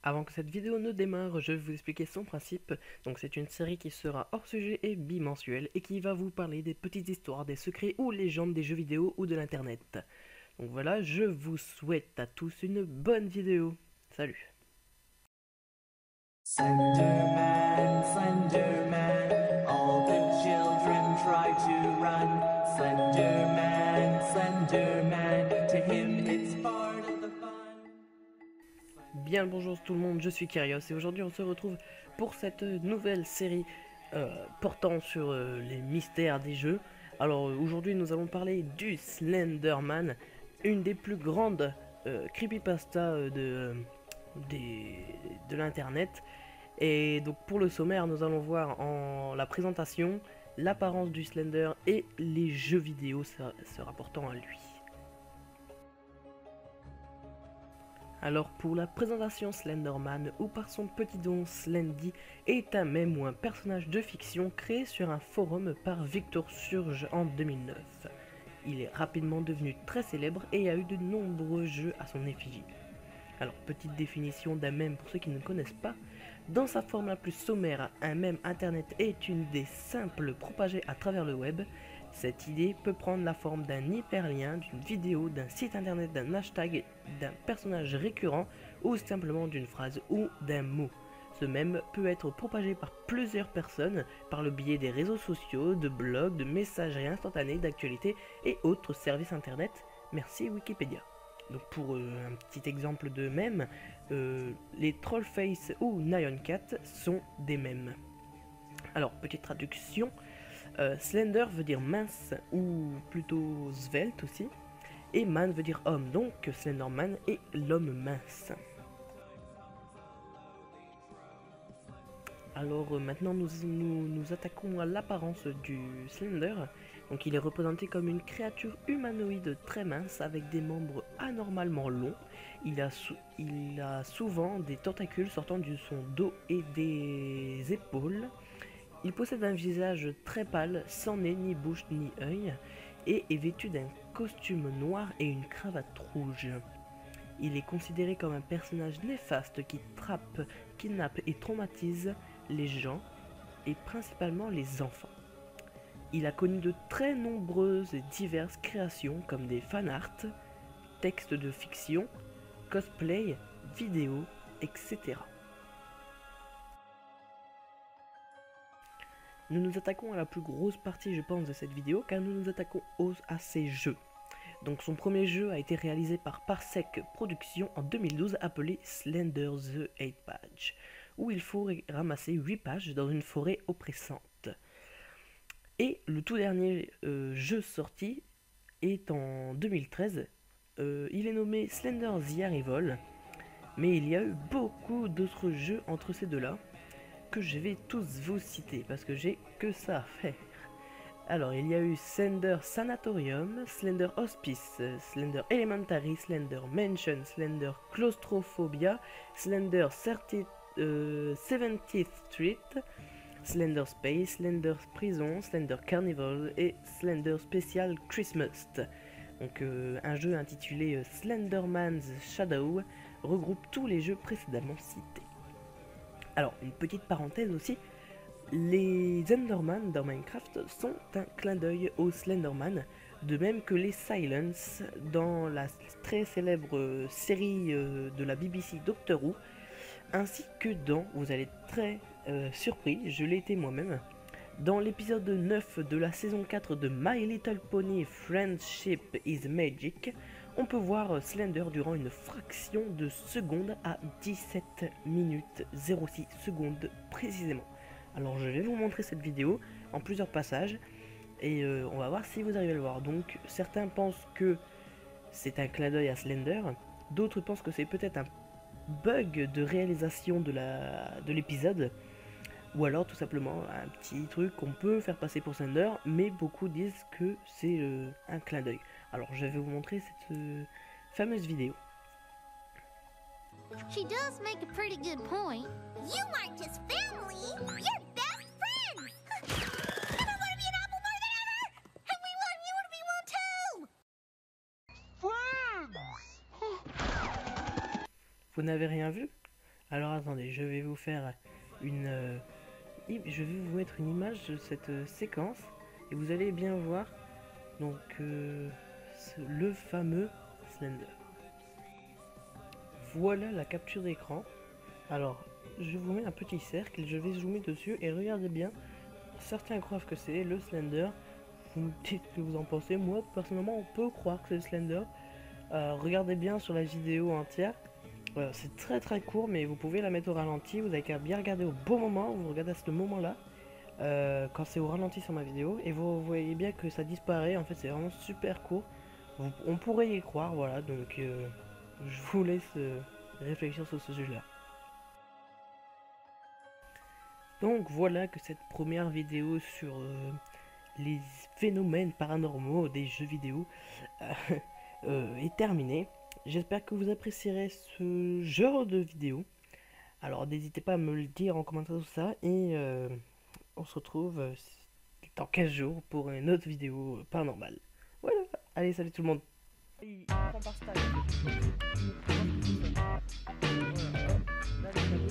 Avant que cette vidéo ne démarre, je vais vous expliquer son principe. Donc c'est une série qui sera hors sujet et bimensuelle et qui va vous parler des petites histoires, des secrets ou légendes des jeux vidéo ou de l'internet. Donc voilà, je vous souhaite à tous une bonne vidéo. Salut. Slenderman, Slenderman, all the children try to run. Slenderman, Slenderman, to him it's part of the fun. Bien le bonjour tout le monde, je suis Kyrios et aujourd'hui on se retrouve pour cette nouvelle série portant sur les mystères des jeux. Alors aujourd'hui nous allons parler du Slenderman, une des plus grandes creepypasta de l'internet. Et donc pour le sommaire nous allons voir en la présentation, l'apparence du Slender et les jeux vidéo se rapportant à lui. Alors pour la présentation, Slenderman, ou par son petit nom Slendy, est un mème ou un personnage de fiction créé sur un forum par Victor Surge en 2009. Il est rapidement devenu très célèbre et a eu de nombreux jeux à son effigie. Alors petite définition d'un mème pour ceux qui ne connaissent pas, dans sa forme la plus sommaire, un mème internet est une idée simple propagée à travers le web. Cette idée peut prendre la forme d'un hyperlien, d'une vidéo, d'un site internet, d'un hashtag, d'un personnage récurrent ou simplement d'une phrase ou d'un mot. Ce mème peut être propagé par plusieurs personnes par le biais des réseaux sociaux, de blogs, de messageries instantanées, d'actualités et autres services internet. Merci Wikipédia. Donc pour un petit exemple de mème, les Trollface ou Nyan Cat sont des mèmes. Alors petite traduction. Slender veut dire mince ou plutôt svelte aussi. Et man veut dire homme, donc Slenderman est l'homme mince. Alors maintenant nous attaquons à l'apparence du Slender. Donc il est représenté comme une créature humanoïde très mince avec des membres anormalement longs. Il a souvent des tentacules sortant de son dos et des épaules. Il possède un visage très pâle, sans nez, ni bouche, ni œil, et est vêtu d'un costume noir et une cravate rouge. Il est considéré comme un personnage néfaste qui trappe, kidnappe et traumatise les gens, et principalement les enfants. Il a connu de très nombreuses et diverses créations comme des fanarts, textes de fiction, cosplay, vidéos, etc. Nous nous attaquons à la plus grosse partie je pense de cette vidéo car nous nous attaquons à ses jeux. Donc son premier jeu a été réalisé par Parsec Productions en 2012 appelé Slender the 8 Page, où il faut ramasser 8 pages dans une forêt oppressante. Et le tout dernier jeu sorti est en 2013, il est nommé Slender the Arrival, mais il y a eu beaucoup d'autres jeux entre ces deux-là, que je vais tous vous citer parce que j'ai que ça à faire. Alors il y a eu Slender Sanatorium, Slender Hospice, Slender Elementary, Slender Mansion, Slender Claustrophobia, Slender 70th Street, Slender Space, Slender Prison, Slender Carnival et Slender Special Christmas. Donc un jeu intitulé Slenderman's Shadow regroupe tous les jeux précédemment cités. Alors, une petite parenthèse aussi, les Enderman dans Minecraft sont un clin d'œil au Slenderman, de même que les Silence dans la très célèbre série de la BBC Doctor Who, ainsi que dans, vous allez être très surpris, je l'ai été moi-même, dans l'épisode 9 de la saison 4 de My Little Pony Friendship is Magic, on peut voir Slender durant une fraction de seconde à 17 minutes 06 secondes précisément. Alors je vais vous montrer cette vidéo en plusieurs passages et on va voir si vous arrivez à le voir. Donc certains pensent que c'est un clin d'œil à Slender, d'autres pensent que c'est peut-être un bug de réalisation de l'épisode, ou alors tout simplement un petit truc qu'on peut faire passer pour Slender, mais beaucoup disent que c'est un clin d'œil. Alors je vais vous montrer cette fameuse vidéo. She does make a pretty good point. You aren't just family, you're best friends! And I want to be an apple more than ever! And we want you to be one too! Vous n'avez rien vu? Alors attendez, je vais vous faire une... je vais vous mettre une image de cette séquence et vous allez bien voir donc le fameux Slender. Voilà la capture d'écran. Alors, je vous mets un petit cercle, je vais zoomer dessus et regardez bien. Certains croient que c'est le Slender. Vous me dites ce que vous en pensez. Moi, personnellement, on peut croire que c'est le Slender. Regardez bien sur la vidéo entière. C'est très très court, mais vous pouvez la mettre au ralenti. Vous avez qu'à bien regarder au bon moment. Vous regardez à ce moment-là, quand c'est au ralenti sur ma vidéo, et vous voyez bien que ça disparaît. En fait, c'est vraiment super court. On pourrait y croire, voilà. Donc, je vous laisse réfléchir sur ce sujet-là. Donc voilà que cette première vidéo sur les phénomènes paranormaux des jeux vidéo est terminée. J'espère que vous apprécierez ce genre de vidéo. Alors n'hésitez pas à me le dire en commentaire tout ça. Et on se retrouve dans 15 jours pour une autre vidéo paranormale. Voilà, allez, salut tout le monde. Il prend par style. Voilà.